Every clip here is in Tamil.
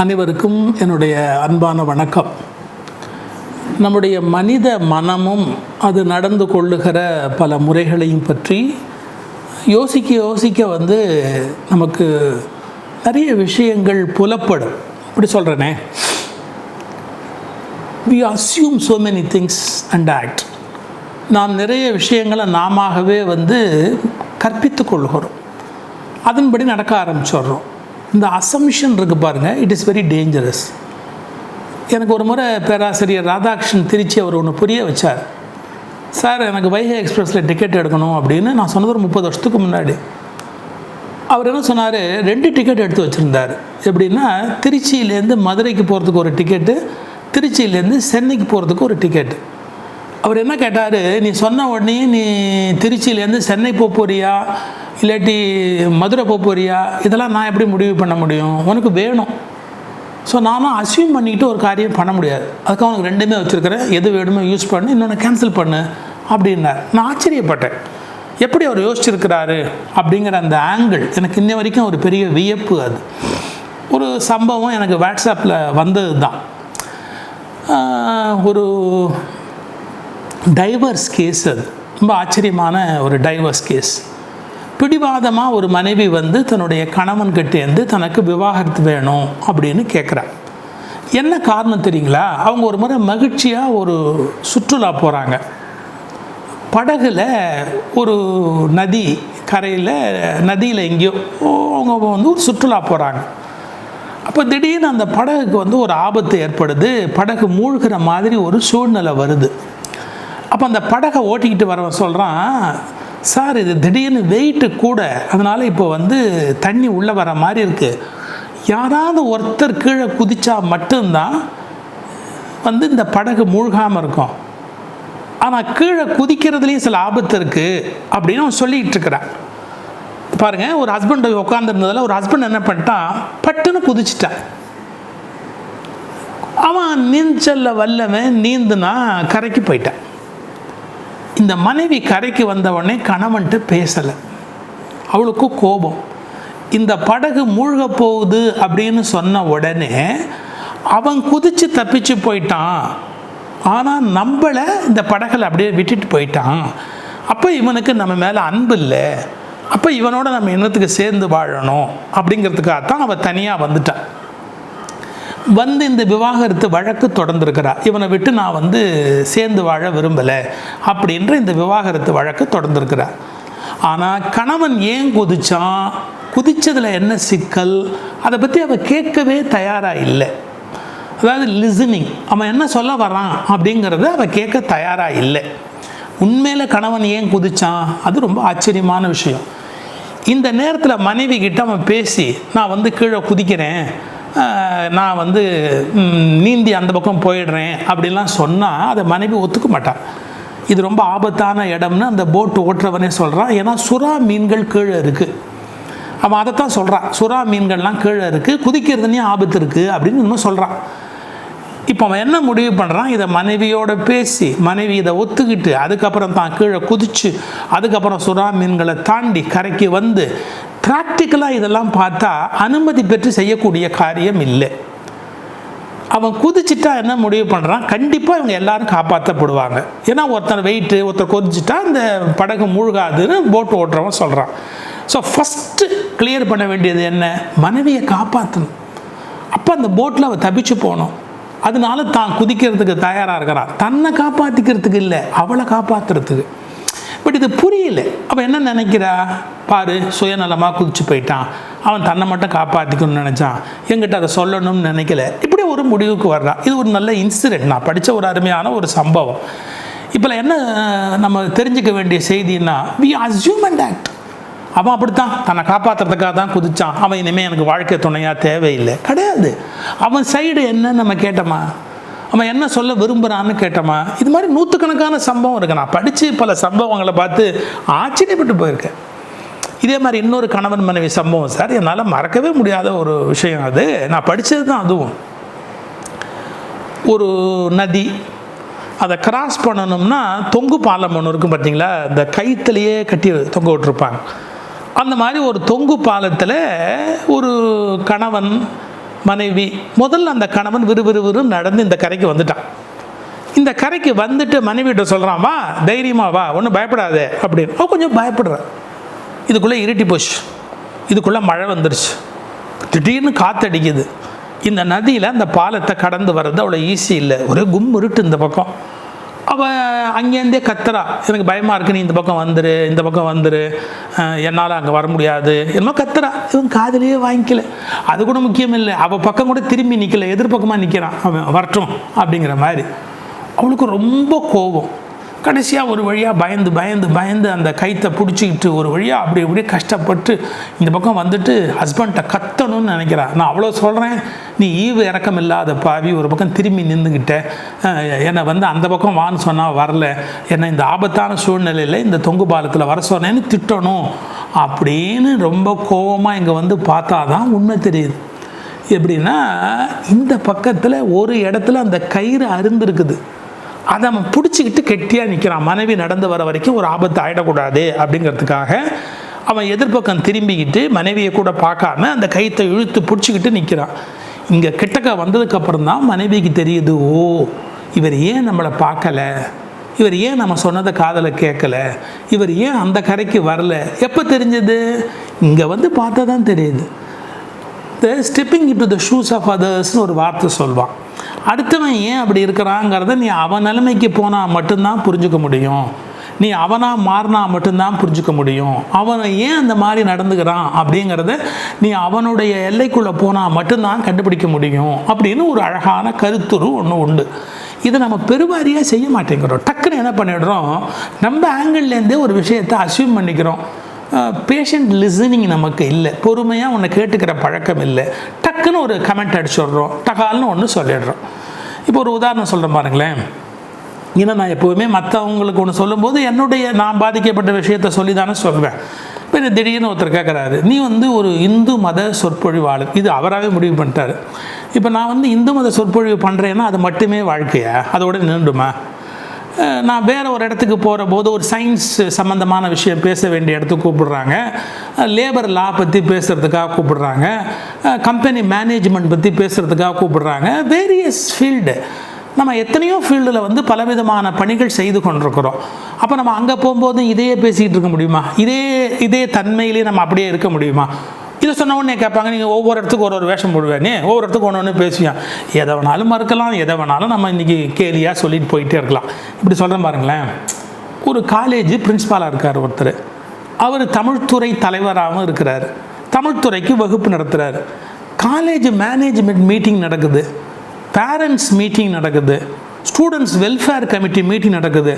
அனைவருக்கும் என்னுடைய அன்பான வணக்கம். நம்முடைய மனித மனமும் அது நடந்து கொள்ளுகிற பல முறைகளையும் பற்றி யோசிக்க நமக்கு நிறைய விஷயங்கள் புலப்படும். அப்படி சொல்கிறேனே, we assume so many things and act. நாம் நிறைய விஷயங்களை நாமவே கற்பித்து கொள்கிறோம், அதன்படி நடக்க ஆரம்பிச்சிடுறோம். இந்த அசம்ஷன் இருக்குது பாருங்கள், இட் இஸ் வெரி டேஞ்சரஸ். எனக்கு ஒரு முறை பேராசிரியர் ராதாகிருஷ்ணன் திருச்சி அவர் ஒன்று புரிய வச்சார். சார், எனக்கு வைகை எக்ஸ்பிரஸில் டிக்கெட் எடுக்கணும் அப்படின்னு நான் சொன்னது ஒரு 30 வருஷத்துக்கு முன்னாடி. அவர் என்ன சொன்னார், 2 டிக்கெட் எடுத்து வச்சுருந்தார். எப்படின்னா, திருச்சியிலேருந்து மதுரைக்கு போகிறதுக்கு ஒரு டிக்கெட்டு, திருச்சியிலேருந்து சென்னைக்கு போகிறதுக்கு ஒரு டிக்கெட்டு. அவர் என்ன கேட்டார், நீ சொன்ன உடனே நீ திருச்சியிலேருந்து சென்னை போறியா இல்லாட்டி மதுரை போறியா, இதெல்லாம் நான் எப்படி முடிவு பண்ண முடியும்? உனக்கு வேணும். ஸோ நானும் அசியூம் பண்ணிக்கிட்டு ஒரு காரியம் பண்ண முடியாது. அதுக்கு அவனுக்கு 2மே வச்சுருக்கிறேன், எது வேணுமோ யூஸ் பண்ணு, இன்னொன்று கேன்சல் பண்ணு அப்படின்னார். நான் ஆச்சரியப்பட்டேன், எப்படி அவர் யோசிச்சிருக்கிறாரு அப்படிங்கிற அந்த ஆங்கிள் எனக்கு இன்ன வரைக்கும் ஒரு பெரிய வியப்பு. அது ஒரு சம்பவம் எனக்கு வாட்ஸ்அப்பில் வந்தது தான். ஒரு டைவர்ஸ் கேஸ், அது ரொம்ப ஆச்சரியமான ஒரு டைவர்ஸ் கேஸ். பிடிவாதமாக ஒரு மனைவி தன்னுடைய கணவன்கிட்டேருந்து தனக்கு விவாகரத்து வேணும் அப்படின்னு கேட்குறாங்க. என்ன காரணம் தெரியுங்களா? அவங்க ஒரு முறை மகிழ்ச்சியாக ஒரு சுற்றுலா போகிறாங்க. படகுல ஒரு நதி கரையில், நதியில் எங்கேயோ அவங்க ஒரு சுற்றுலா போகிறாங்க. அப்போ திடீர்னு அந்த படகுக்கு ஒரு ஆபத்து ஏற்படுது. படகு மூழ்கிற மாதிரி ஒரு சூழ்நிலை வருது. அப்போ அந்த படகை ஓட்டிக்கிட்டு வரவன் சொல்கிறான், சார், இது திடீர்னு வெயிட்டு கூட, அதனால் இப்போ தண்ணி உள்ளே வர மாதிரி இருக்குது. யாராவது ஒருத்தர் கீழே குதித்தா மட்டும்தான் இந்த படகு மூழ்காமல் இருக்கும். ஆனால் கீழே குதிக்கிறதுலேயும் சில ஆபத்து இருக்குது அப்படின்னு அவன் சொல்லிகிட்டு இருக்கிறான். பாருங்கள், ஒரு ஹஸ்பண்ட் உட்காந்துருந்ததில் ஒரு ஹஸ்பண்ட் என்ன பண்ணிட்டான், பட்டுன்னு குதிச்சிட்டான். அவன் நீச்சலில் வல்லவன் நீந்துனா கரைக்கு போயிட்டான். இந்த மனைவி கரைக்கு வந்த உடனே கணவன்ட்டு பேசலை. அவளுக்கு கோபம். இந்த படகு மூழ்க போகுது அப்படின்னு சொன்ன உடனே அவன் குதித்து தப்பிச்சு போயிட்டான். ஆனால் நம்மளை இந்த படகில் அப்படியே விட்டுட்டு போயிட்டான். அப்போ இவனுக்கு நம்ம மேலே அன்பு இல்லை, அப்போ இவனோட நம்ம என்னத்துக்கு சேர்ந்து வாழணும் அப்படிங்கிறதுக்காகத்தான் அவள் தனியாக வந்துட்டான். இந்த விவாகரத்து வழக்கு தொடர்ந்துருக்கிறா. இவனை விட்டு நான் சேர்ந்து வாழ விரும்பலை அப்படின்ற இந்த விவாகரத்து வழக்கு தொடர்ந்துருக்கிறா. ஆனால் கணவன் ஏன் குதித்தான், குதித்ததில் என்ன சிக்கல், அதை பற்றி அவள் கேட்கவே தயாராக இல்லை. அதாவது லிசனிங், அவன் என்ன சொல்ல வரான் அப்படிங்கிறத அவள் கேட்க தயாராக இல்லை. உண்மையில் கணவன் ஏன் குதித்தான், அது ரொம்ப ஆச்சரியமான விஷயம். இந்த நேரத்தில் மனைவி கிட்ட அவன் பேசி, நான் கீழே குதிக்கிறேன், நான் நீந்தி அந்த பக்கம் போயிடுறேன் அப்படிலாம் சொன்னால் அதை மனைவி ஒத்துக்க மாட்டான். இது ரொம்ப ஆபத்தான இடம்னு அந்த போட்டு ஓட்டுறவனே சொல்கிறான். ஏன்னா சுறா மீன்கள் கீழே இருக்குது. அவன் அதைத்தான் சொல்கிறான், சுறா மீன்கள்லாம் கீழே இருக்குது, குதிக்கிறதுலேயும் ஆபத்து இருக்குது அப்படின்னு இன்னும் சொல்கிறான். இப்போ அவன் என்ன முடிவு பண்ணுறான், இதை மனைவியோட பேசி மனைவி இதை ஒத்துக்கிட்டு அதுக்கப்புறம் தான் கீழே குதித்து அதுக்கப்புறம் சுறா மீன்களை தாண்டி கரைக்கு ப்ராக்டிக்கலாக இதெல்லாம் பார்த்தா அனுமதி பெற்று செய்யக்கூடிய காரியம் இல்லை. அவன் குதிச்சிட்டா என்ன முடிவு பண்ணுறான், கண்டிப்பாக இவங்க எல்லாரும் காப்பாற்றப்படுவாங்க. ஏன்னா ஒருத்தர் வெயிட்டு, ஒருத்தர் கொதிச்சிட்டா அந்த படகு மூழ்காதுன்னு போட்டு ஓட்டுறவன் சொல்கிறான். ஸோ ஃபஸ்ட்டு கிளியர் பண்ண வேண்டியது என்ன, மனைவியை காப்பாற்றணும். அப்போ அந்த போட்டில் அவள் தப்பிச்சு போகணும். அதனால தான் குதிக்கிறதுக்கு தயாராக இருக்கிறான். தன்னை காப்பாற்றிக்கிறதுக்கு இல்லை, அவளை காப்பாற்றுறதுக்கு. பட் இது புரியல. அவன் என்ன நினைக்கிறா, பாரு, சுயநலமாக குதிச்சு போயிட்டான், அவன் தன்னை மட்டும் காப்பாற்றிக்கணும்னு நினச்சான், என்கிட்ட அதை சொல்லணும்னு நினைக்கல, இப்படி ஒரு முடிவுக்கு வர்றான். இது ஒரு நல்ல இன்சிடென்ட், நான் படித்த ஒரு அருமையான ஒரு சம்பவம். இப்போ என்ன நம்ம தெரிஞ்சுக்க வேண்டிய செய்தின்னா, வி அஸ்யூம் அண்ட் ஆக்ட். அவன் அப்படித்தான் தன்னை காப்பாற்றுறதுக்காக தான் குதித்தான், அவன் இனிமேல் எனக்கு வாழ்க்கை துணையாக தேவையில்லை, கிடையாது. அவன் சைடு என்ன நம்ம கேட்டோமா, அவன் என்ன சொல்ல விரும்புகிறான்னு கேட்டோமா. இது மாதிரி நூற்றுக்கணக்கான சம்பவம் இருக்குது. நான் படித்து பல சம்பவங்களை பார்த்து ஆச்சரியப்பட்டு போயிருக்கேன். இதே மாதிரி இன்னொரு கணவன் மனைவி சம்பவம் சார், என்னால் மறக்கவே முடியாத ஒரு விஷயம். அது நான் படித்தது தான். அதுவும் ஒரு நதி, அதை கிராஸ் பண்ணணும்னா தொங்கு பாலம் ஒன்று இருக்கும் பார்த்தீங்களா, இந்த கயிற்றுலையே கட்டி தொங்க விட்டுருப்பாங்க. அந்த மாதிரி ஒரு தொங்கு பாலத்தில் ஒரு கணவன் மனைவி. முதல்ல அந்த கணவன் விறுவிறுவிறு நடந்து இந்த கரைக்கு வந்துட்டான். இந்த கரைக்கு வந்துட்டு மனைவிட்ட சொல்கிறான், வா தைரியமா வா, ஒன்றும் பயப்படாதே அப்படின்னு. அவன் கொஞ்சம் பயப்படுற. இதுக்குள்ளே இருட்டி போச்சு, இதுக்குள்ளே மழை வந்துடுச்சு, திடீர்னு காற்றடிக்குது. இந்த நதியில் அந்த பாலத்தை கடந்து வர்றது அவ்வளோ ஈஸி இல்லை, ஒரே இருட்டு இந்த பக்கம். அவள் அங்கேருந்தே கத்துறா, எனக்கு பயமாக இருக்கு, நீ இந்த பக்கம் வந்துரு, இந்த பக்கம் வந்துரு, என்னால் அங்கே வர முடியாது என்னமோ கத்துறா. இவன் காதலியே வாங்கிக்கல. அது கூட முக்கியம் இல்லை, அவள் பக்கம் கூட திரும்பி நிற்கல, எதிர்பக்கமாக நிற்கிறான், அவன் வரட்டும் அப்படிங்கிற மாதிரி. அவளுக்கு ரொம்ப கோபம். கடைசியாக ஒரு வழியாக பயந்து பயந்து பயந்து அந்த கைத்தை பிடிச்சிக்கிட்டு ஒரு வழியாக அப்படி இப்படியே கஷ்டப்பட்டு இந்த பக்கம் வந்துட்டு ஹஸ்பண்ட்டை கத்தணும்னு நினைக்கிறான். நான் அவ்வளோ சொல்கிறேன், நீ ஈவு இறக்கம் இல்லாத பாவி, ஒரு பக்கம் திரும்பி நின்றுக்கிட்ட, என்னை அந்த பக்கம் வான்னு சொன்னால் வரல, என்னை இந்த ஆபத்தான சூழ்நிலையில் இந்த தொங்கு பாலத்தில் வர சொன்னேன்னு திட்டணும் அப்படின்னு ரொம்ப கோபமாக இங்கே பார்த்தா தான் உண்மை தெரியுது. எப்படின்னா, இந்த பக்கத்தில் ஒரு இடத்துல அந்த கயிறு அருந்திருக்குது, அதை அவன் பிடிச்சிக்கிட்டு கெட்டியாக நிற்கிறான். மனைவி நடந்து வர வரைக்கும் ஒரு ஆபத்து ஆகிடக்கூடாது அப்படிங்கிறதுக்காக அவன் எதிர்பக்கம் திரும்பிக்கிட்டு மனைவியை கூட பார்க்காம அந்த கயித்தை இழுத்து பிடிச்சிக்கிட்டு நிற்கிறான். இங்கே கிட்டக்க வந்ததுக்கப்புறம் தான் மனைவிக்கு தெரியுது, ஓ இவர் ஏன் நம்மளை பார்க்கலை, இவர் ஏன் நம்ம சொன்னதை காதலை கேட்கல, இவர் ஏன் அந்த கரைக்கு வரல. எப்போ தெரிஞ்சது? இங்கே பார்த்தா தான் தெரியுது. The stepping into the shoes of அதர்ஸ்னு ஒரு வார்த்தை சொல்வான். அடுத்தவன் ஏன் அப்படி இருக்கிறாங்கிறத நீ அவன் நிலைமைக்கு போனால் மட்டும்தான் புரிஞ்சுக்க முடியும், நீ அவனாக மாறினா மட்டும்தான் புரிஞ்சுக்க முடியும். அவனை ஏன் அந்த மாதிரி நடந்துக்கிறான் அப்படிங்கிறத நீ அவனுடைய எல்லைக்குள்ளே போனால் மட்டும்தான் கண்டுபிடிக்க முடியும் அப்படின்னு ஒரு அழகான கருத்துரு ஒன்று உண்டு. இதை நம்ம பெருவாரியாக செய்ய மாட்டேங்கிறோம். டக்குன்னு என்ன பண்ணிடுறோம், நம்ம ஆங்கிள்லேருந்தே ஒரு விஷயத்தை அசியூம் பண்ணிக்கிறோம். பேஷண்ட் லிசனிங் நமக்கு இல்லை, பொறுமையாக ஒன்று கேட்டுக்கிற பழக்கம் இல்லை. டக்குன்னு ஒரு கமெண்ட் அடிச்சுடுறோம், டகால்னு ஒன்று சொல்லிடுறோம். இப்போ ஒரு உதாரணம் சொல்கிறேன் பாருங்களேன். ஏன்னா நான் எப்போவுமே மற்றவங்களுக்கு ஒன்று சொல்லும்போது நான் பாதிக்கப்பட்ட விஷயத்தை சொல்லி தானே சொல்வேன். இப்போ திடீர்னு ஒருத்தர் கேட்குறாரு, நீ ஒரு இந்து மத சொற்பொழிவாளர், இது அவராகவே முடிவு பண்ணிட்டார். இப்போ நான் இந்து மத சொற்பொழிவு பண்ணுறேன்னா அது மட்டுமே வாழ்க்கையா, அதோட நின்றுடுமா? நான் வேறு ஒரு இடத்துக்கு போகிற போது ஒரு சயின்ஸ் சம்மந்தமான விஷயம் பேச வேண்டிய இடத்துக்கு கூப்பிடுறாங்க, லேபர் லா பற்றி பேசுகிறதுக்காக கூப்பிடுறாங்க, கம்பெனி மேனேஜ்மெண்ட் பற்றி பேசுகிறதுக்காக கூப்பிடுறாங்க. வேரியஸ் ஃபீல்டு, நம்ம எத்தனையோ ஃபீல்டில் பலவிதமான பணிகள் செய்து கொண்டிருக்கிறோம். அப்போ நம்ம அங்கே போகும்போது இதையே பேசிக்கிட்டு இருக்க முடியுமா? இதே தன்மையிலே நம்ம அப்படியே இருக்க முடியுமா? இதை சொன்ன உடனே கேட்பாங்க, நீங்கள் ஒவ்வொரு இடத்துக்கு ஒரு வேஷம் போடுவேனே, ஒவ்வொரு இடத்துக்கு ஒன்று பேசுவேன், எதை வேணாலும் மறுக்கலாம், எதை வேணாலும் நம்ம இன்றைக்கி கேலியாக சொல்லிட்டு போயிட்டே இருக்கலாம். இப்படி சொல்கிறேன் பாருங்களேன். ஒரு காலேஜ் பிரின்ஸ்பாலாக இருக்கார் ஒருத்தர், அவர் தமிழ்துறை தலைவராகவும் இருக்கிறார், தமிழ்துறைக்கு வகுப்பு நடத்துகிறார். காலேஜ் மேனேஜ்மெண்ட் மீட்டிங் நடக்குது, பேரண்ட்ஸ் மீட்டிங் நடக்குது, ஸ்டூடெண்ட்ஸ் வெல்ஃபேர் கமிட்டி மீட்டிங் நடக்குது.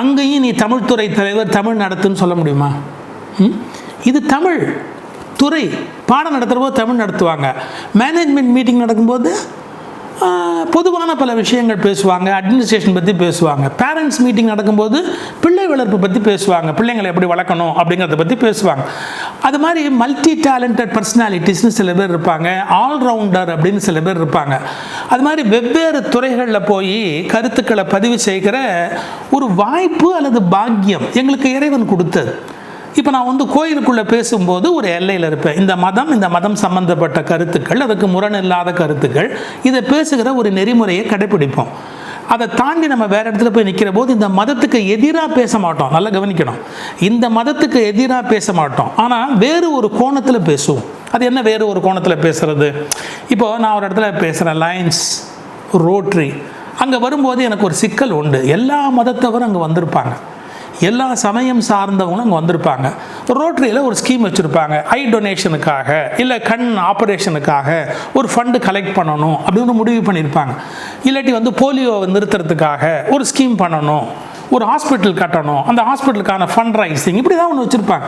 அங்கேயும் நீ தமிழ்துறை தலைவர் தமிழ் நடத்துன்னு சொல்ல முடியுமா? இது தமிழ் துறை, பாடம் நடத்துகிற போது தமிழ் நடத்துவாங்க. மேனேஜ்மெண்ட் மீட்டிங் நடக்கும்போது பொதுவான பல விஷயங்கள் பேசுவாங்க, அட்மினிஸ்ட்ரேஷன் பற்றி பேசுவாங்க. பேரண்ட்ஸ் மீட்டிங் நடக்கும்போது பிள்ளை வளர்ப்பு பற்றி பேசுவாங்க, பிள்ளைங்களை எப்படி வளர்க்கணும் அப்படிங்கிறத பற்றி பேசுவாங்க. அது மாதிரி மல்டி டேலண்டட் பர்சனாலிட்டிஸ்னு சில பேர் இருப்பாங்க, ஆல்ரவுண்டர் அப்படின்னு சில பேர் இருப்பாங்க. அது மாதிரி வெவ்வேறு துறைகளில் போய் கருத்துக்களை பதிவு செய்கிற ஒரு வாய்ப்பு அல்லது பாக்கியம் எங்களுக்கு இறைவன் கொடுத்தது. இப்போ நான் கோயிலுக்குள்ளே பேசும்போது ஒரு எல்லையில் இருப்பேன். இந்த மதம் சம்பந்தப்பட்ட கருத்துக்கள், அதுக்கு முரண் இல்லாத கருத்துக்கள், இதை பேசுகிற ஒரு நெறிமுறையை கடைப்பிடிப்போம். அதை தாண்டி நம்ம வேறு இடத்துல போய் நிற்கிற போது இந்த மதத்துக்கு எதிராக பேச மாட்டோம். நல்லா கவனிக்கணும், இந்த மதத்துக்கு எதிராக பேச மாட்டோம், ஆனால் வேறு ஒரு கோணத்தில் பேசுவோம். அது என்ன வேறு ஒரு கோணத்தில் பேசுகிறது? இப்போது நான் ஒரு இடத்துல பேசுகிறேன், லயன்ஸ் ரோட்ரி, அங்கே வரும்போது எனக்கு ஒரு சிக்கல் உண்டு. எல்லா மதத்தவரும் அங்கே வந்திருப்பாங்க, எல்லா சமயம் சார்ந்தவங்களும் அங்கே வந்திருப்பாங்க. ரோட்டரியில் ஒரு ஸ்கீம் வச்சுருப்பாங்க, ஐ டொனேஷனுக்காக இல்லை கண் ஆப்ரேஷனுக்காக ஒரு ஃபண்டு கலெக்ட் பண்ணணும் அப்படின்னு முடிவு பண்ணியிருப்பாங்க. இல்லாட்டி போலியோவை நிறுத்துறதுக்காக ஒரு ஸ்கீம் பண்ணணும், ஒரு ஹாஸ்பிட்டல் கட்டணும், அந்த ஹாஸ்பிட்டலுக்கான ஃபண்ட் ரைசிங், இப்படி தான் ஒன்று வச்சுருப்பாங்க.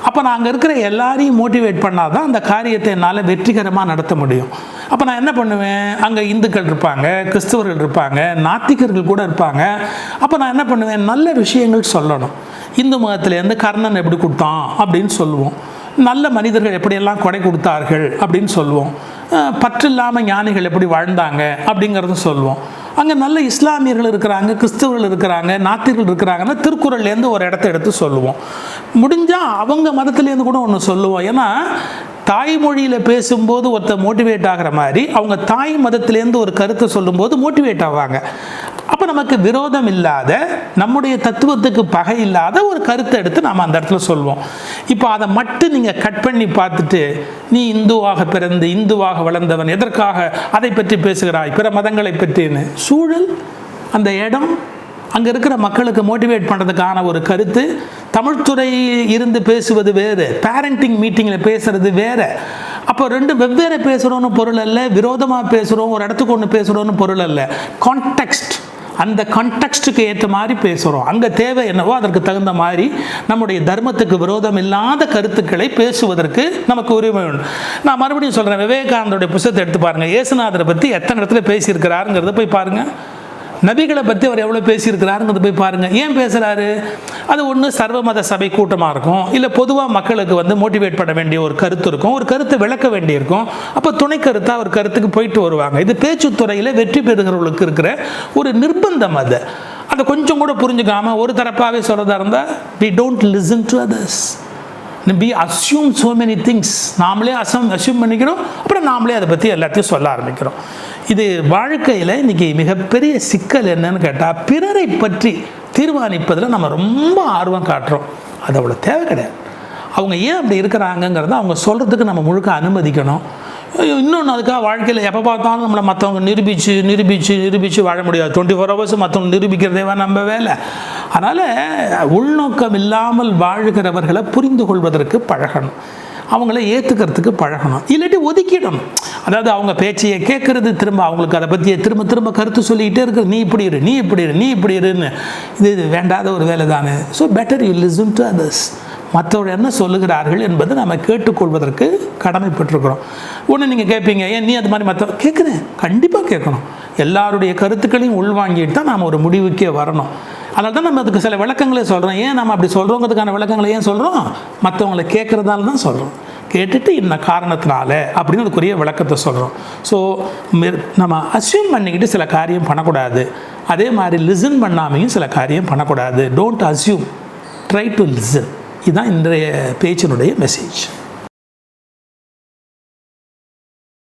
அப்போ நான் அங்கே இருக்கிற எல்லாரையும் மோட்டிவேட் பண்ணால் தான் அந்த காரியத்தை என்னால் வெற்றிகரமாக நடத்த முடியும். அப்போ நான் என்ன பண்ணுவேன், அங்கே இந்துக்கள் இருப்பாங்க, கிறிஸ்தவர்கள் இருப்பாங்க, நாத்திகர்கள் கூட இருப்பாங்க. அப்போ நான் என்ன பண்ணுவேன், நல்ல விஷயங்கள் சொல்லணும். இந்து மதத்துலேருந்து கர்ணன் எப்படி கொடுத்தான் அப்படின்னு சொல்லுவோம், நல்ல மனிதர்கள் எப்படியெல்லாம் கொடை கொடுத்தார்கள் அப்படின்னு சொல்லுவோம், பற்று இல்லாமல் ஞானிகள் எப்படி வாழ்ந்தாங்க அப்படிங்கிறதும் சொல்லுவோம். அங்கே நல்ல இஸ்லாமியர்கள் இருக்கிறாங்க, கிறிஸ்தவர்கள் இருக்கிறாங்க, நாத்திகர்கள் இருக்கிறாங்கன்னா திருக்குறள்லேருந்து ஒரு இடத்த எடுத்து சொல்லுவோம். முடிஞ்சால் அவங்க மதத்துலேருந்து கூட ஒன்று சொல்லுவோம். ஏன்னா தாய்மொழியில் பேசும்போது ஒருத்தர் மோட்டிவேட் ஆகிற மாதிரி அவங்க தாய் மதத்திலேருந்து ஒரு கருத்தை சொல்லும்போது மோட்டிவேட் ஆவாங்க. அப்போ நமக்கு விரோதம் இல்லாத, நம்முடைய தத்துவத்துக்கு பகை இல்லாத ஒரு கருத்தை எடுத்து நாம் அந்த இடத்துல சொல்வோம். இப்போ அதை மட்டும் நீங்கள் கட் பண்ணி பார்த்துட்டு, நீ இந்துவாக பிறந்து இந்துவாக வளர்ந்தவன், எதற்காக அதை பற்றி பேசுகிறாய், பிற மதங்களை பற்றின்னு. சூழல், அந்த இடம், அங்கே இருக்கிற மக்களுக்கு மோட்டிவேட் பண்ணுறதுக்கான ஒரு கருத்து. தமிழ்துறை இருந்து பேசுவது வேறு, பேரண்டிங் மீட்டிங்கில் பேசுகிறது வேறு. அப்போ ரெண்டு வெவ்வேறு பேசுகிறோன்னு பொருள் அல்ல, விரோதமாக பேசுகிறோம், ஒரு இடத்துக்கு ஒன்று பேசுகிறோன்னு பொருள் அல்ல. கான்டெக்ஸ்ட், அந்த கான்டெக்ஸ்ட்டுக்கு ஏற்ற மாதிரி பேசுகிறோம். அங்கே தேவை என்னவோ அதற்கு தகுந்த மாதிரி நம்முடைய தர்மத்துக்கு விரோதம் இல்லாத கருத்துக்களை பேசுவதற்கு நமக்கு உரிமை உண்டு. நான் மறுபடியும் சொல்கிறேன், விவேகானந்தருடைய புத்தகத்தை எடுத்து பாருங்கள். இயேசுநாதரை பற்றி எத்தனை இடத்துல பேசியிருக்கிறாருங்கிறத போய் பாருங்கள். நபிகளை பற்றி அவர் எவ்வளோ பேசியிருக்கிறாருங்கிறது போய் பாருங்கள். ஏன் பேசுகிறாரு? அது ஒன்று சர்வமத சபை கூட்டமாக இருக்கும், இல்லை பொதுவாக மக்களுக்கு மோட்டிவேட் பண்ண வேண்டிய ஒரு கருத்து இருக்கும், ஒரு கருத்தை விளக்க வேண்டியிருக்கும். அப்போ துணை கருத்தாக ஒரு கருத்துக்கு போயிட்டு வருவாங்க. இது பேச்சுத்துறையில் வெற்றி பெறுகிறவர்களுக்கு இருக்கிற ஒரு நிர்பந்தம். அதை கொஞ்சம் கூட புரிஞ்சுக்காமல் ஒரு தரப்பாகவே சொல்கிறதா இருந்தால், we don't listen to others. we assume so many things. நாமளே அஸ்யூம் பண்ணிக்கிறோம், அப்புறம் நாமளே அதை பற்றி எல்லாத்தையும் சொல்ல ஆரம்பிக்கிறோம். இது வாழ்க்கையில் இன்றைக்கி மிகப்பெரிய சிக்கல் என்னன்னு கேட்டால், பிறரை பற்றி தீர்மானிப்பதில் நம்ம ரொம்ப ஆர்வம் காட்டுறோம். அது அவ்வளோ தேவை கிடையாது. அவங்க ஏன் அப்படி இருக்கிறாங்கங்கிறத அவங்க சொல்கிறதுக்கு நம்ம முழுக்க அனுமதிக்கணும். இன்னொன்று, அதுக்காக வாழ்க்கையில் எப்போ பார்த்தாலும் நம்மளை மற்றவங்க நிரூபித்து வாழ முடியாது. 24 hours மற்றவங்க நிரூபிக்கிறதேவா நம்ம வேலை. அதனால் உள்நோக்கம் இல்லாமல் வாழ்கிறவர்களை புரிந்து கொள்வதற்கு பழகணும், அவங்கள ஏற்றுக்கிறதுக்கு பழகணும், இல்லாட்டி ஒதுக்கிடணும். அதாவது அவங்க பேச்சையை கேட்குறது, திரும்ப அவங்களுக்கு அதை பற்றிய திரும்ப கருத்து சொல்லிக்கிட்டே இருக்குது, நீ இப்படி இருன்னு. இது வேண்டாத ஒரு வேலை தானே. So better you listen to others. மற்றவர்கள் என்ன சொல்லுகிறார்கள் என்பதை நம்ம கேட்டுக்கொள்வதற்கு கடமைப்பட்டிருக்கிறோம். ஒன்று நீங்கள் கேட்பீங்க, ஏன் நீ அது மாதிரி மற்ற கேட்குறேன்? கண்டிப்பாக கேட்கணும். எல்லாருடைய கருத்துக்களையும் உள்வாங்கிட்டு தான் நாம் ஒரு முடிவுக்கே வரணும். அதனால தான் நம்ம அதுக்கு சில விளக்கங்களே சொல்கிறோம். ஏன் நம்ம அப்படி சொல்கிறோங்கிறதுக்கான விளக்கங்களை ஏன் சொல்கிறோம்? மற்றவங்களை கேட்குறதால தான் சொல்கிறோம். கேட்டுட்டு இந்த காரணத்தினால அப்படின்னு அதுக்குரிய விளக்கத்தை சொல்கிறோம். ஸோ நம்ம அஸ்யூம் பண்ணிக்கிட்டு சில காரியம் பண்ணக்கூடாது. அதே மாதிரி லிசன் பண்ணாமையும் சில காரியம் பண்ணக்கூடாது. Don't assume, try to listen. இதுதான் இன்றைய பேச்சினுடைய மெசேஜ்.